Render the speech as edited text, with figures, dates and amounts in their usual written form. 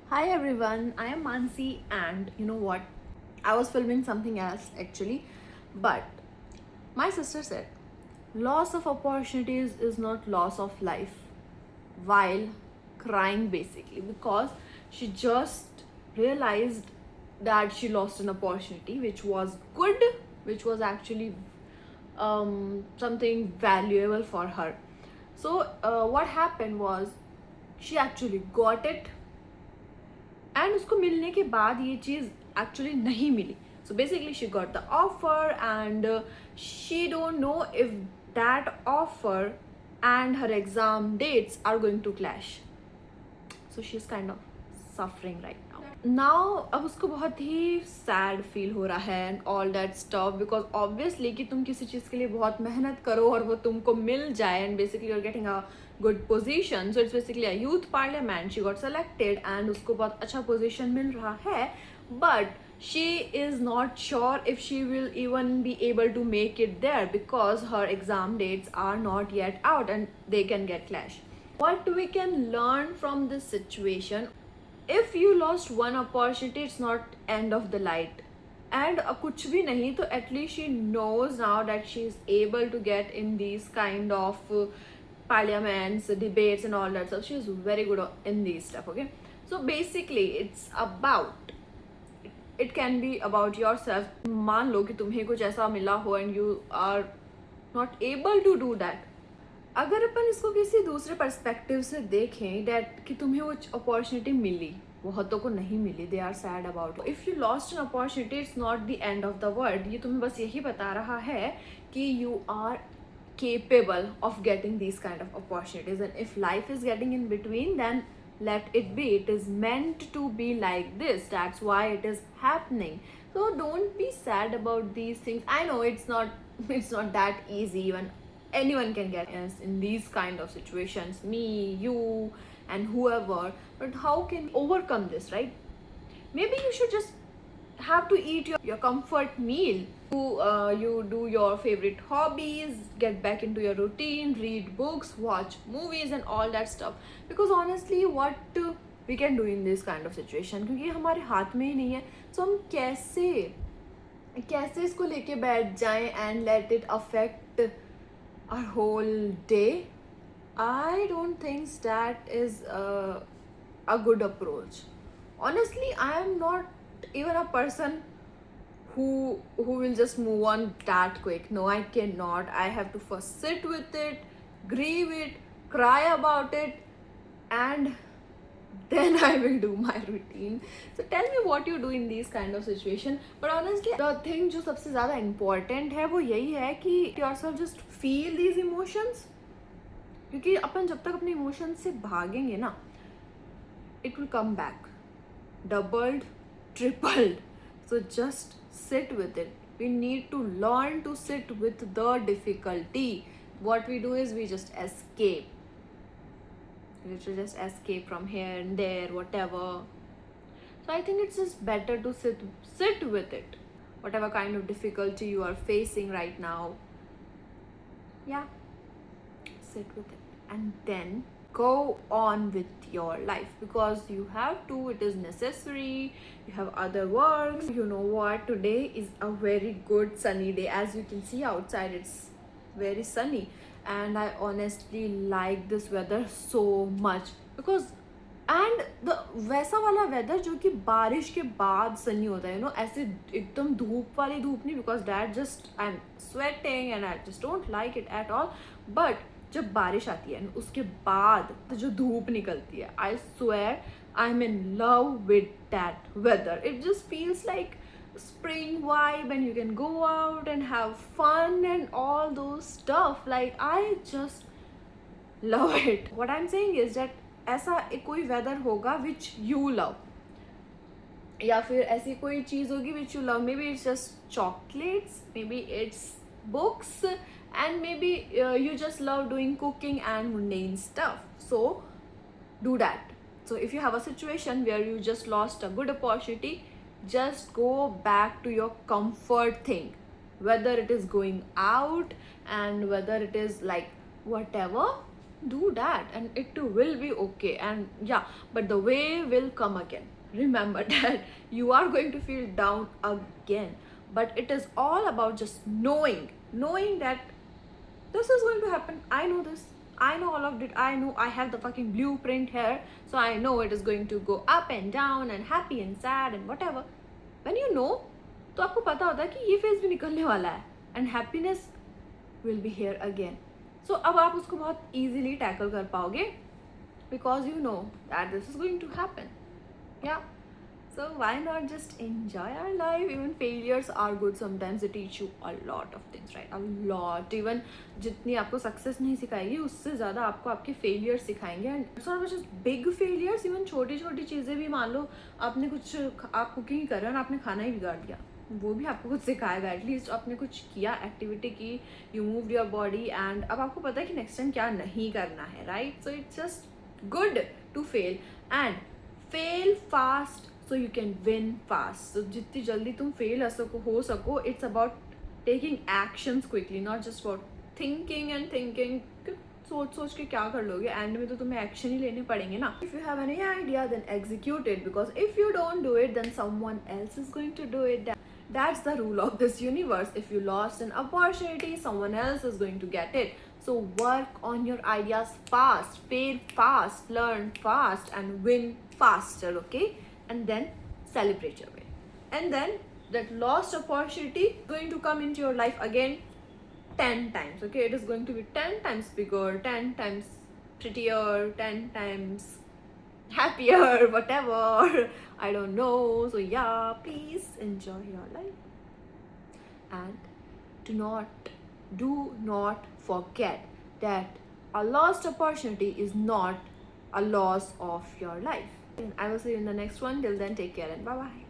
Hi everyone, I am Mansi, and you know what? I was filming something else actually, but my sister said loss of opportunities is not loss of life while crying basically because she just realized that she lost an opportunity which was good, which was actually something valuable for her. So, what happened was she actually got it and उसको मिलने के बाद ये चीज़ actually नहीं मिली. So basically she got the offer and she don't know if that offer and her exam dates are going to clash. So she's kind of suffering right now. अब उसको बहुत ही सैड फील हो रहा है and all that stuff because obviously कि तुम किसी चीज़ के लिए बहुत मेहनत करो और वो तुमको मिल जाए and basically you are getting a good position. So it's basically a youth parliament. She got selected and उसको बहुत अच्छा पोजीशन मिल रहा है, but she is not sure if she will even be able to make it there because her exam dates are not yet out and they can get clash. What we can learn from this situation: if you lost one opportunity, it's not end of the light. And kuch bhi nahi, to at least she knows now that she is able to get in these kind of parliaments, debates and all that stuff. She is very good in these stuff. Okay, so basically it's about, it can be about yourself. मान लो कि तुम्हें कुछ ऐसा मिला हो and you are not able to do that. अगर अपन इसको किसी दूसरे पर्सपेक्टिव से देखें डैट कि तुम्हें वो अपॉर्चुनिटी मिली, बहुतों को नहीं मिली, they are sad about. If you lost an opportunity, it's not the end of the world. ये तुम्हें बस यही बता रहा है कि you are capable of getting these kind of opportunities, and if life is getting in between, then let it be. It is meant to be like this. That's why it is happening. So don't be sad about these things. I know it's not that easy. Even anyone can get in these kind of situations, me, you and whoever. But how can you overcome this, right? Maybe you should just have to eat your comfort meal. You do your favorite hobbies, get back into your routine, read books, watch movies and all that stuff. Because honestly, what we can do in this kind of situation, क्योंकि हमारे हाथ में ही नहीं है. So हम कैसे कैसे इसको लेके बैठ जाएं and let it affect our whole day? I don't think that is a good approach. Honestly, I am not even a person who will just move on that quick. No, I cannot. I have to first sit with it, grieve it, cry about it, and then I will do my routine. So tell me what you do in these kind of situation. But honestly, the thing जो सबसे ज़्यादा important है वो यही है कि yourself just feel these emotions. क्योंकि अपन जब तक अपने emotions से भागेंगे ना, it will come back doubled, tripled. So just sit with it. We need to learn to sit with the difficulty. What we do is we just escape. We should just escape from here and there, whatever. So I think it's just better to sit with it. Whatever kind of difficulty you are facing right now, yeah, sit with it and then go on with your life, because you have to, it is necessary. You have other works. You know what, today is a very good sunny day. As you can see outside, it's very sunny, and I honestly like this weather so much because and the वैसा वाला weather जो कि बारिश के बाद सनी होता है, ऐसे एकदम धूप वाली धूप नहीं, because that just I am sweating and I just don't like it at all. But जब बारिश आती है उसके बाद तो जो धूप निकलती है, I swear I am in love with that whether. It just feels like spring vibe and you can go out and have fun and all those stuff. Like, I just love it. What I'm saying is that ऐसा कोई weather होगा which you love, या फिर ऐसी कोई चीज़ होगी which you love. May be it's just chocolates, may be it's books, and maybe you just love doing cooking and mundane stuff. So do that. So if you have a situation where you just lost a good opportunity, just go back to your comfort thing, whether it is going out and whether it is like whatever. do that and it too will be okay. And yeah, but the way will come again. Remember that you are going to feel down again, but it is all about just knowing that this is going to happen. I know this, I know all of it, I know I have the fucking blueprint here, so I know it is going to go up and down and happy and sad and whatever. When you know, तो आपको पता होता है कि ये phase भी निकलने वाला है and happiness will be here again. So अब आप उसको बहुत easily tackle कर पाओगे because you know that this is going to happen. Yeah. So why not just enjoy our life? Even failures are good sometimes. They teach you a lot of things, right? A lot. Even जितनी आपको success नहीं सिखाएगी उससे ज़्यादा आपको आपके failures सिखाएंगे. And it's not just big failures, even छोटी छोटी चीज़ें भी. मान लो आपने कुछ, आप कुकिंग कर रहे हो और आपने खाना ही बिगाड़ दिया, वो भी आपको कुछ सिखाएगा. एटलीस्ट आपने कुछ किया, एक्टिविटी की, you move your body and अब आपको पता है कि नेक्स्ट टाइम क्या नहीं करना है, right? So it's just good to fail and fail fast so you can win fast. So जितनी जल्दी तुम फेल हो सको, it's about taking actions quickly, not just about thinking. सोच के क्या कर लोगे, एंड में तो तुम्हें एक्शन ही लेने पड़ेंगे ना. If you have any idea then execute it, because if you don't do it then someone else is going to do it. That's the rule of this universe. If you lost an opportunity, someone else is going to get it. So work on your ideas fast, fail fast, learn fast, and win faster, okay? And then celebrate your win. And then that lost opportunity is going to come into your life again 10 times, okay? It is going to be 10 times bigger, 10 times prettier, 10 times happier, whatever. I don't know. So yeah, please enjoy your life and do not forget that a lost opportunity is not a loss of your life. And I will see you in the next one. Till then, take care and bye bye.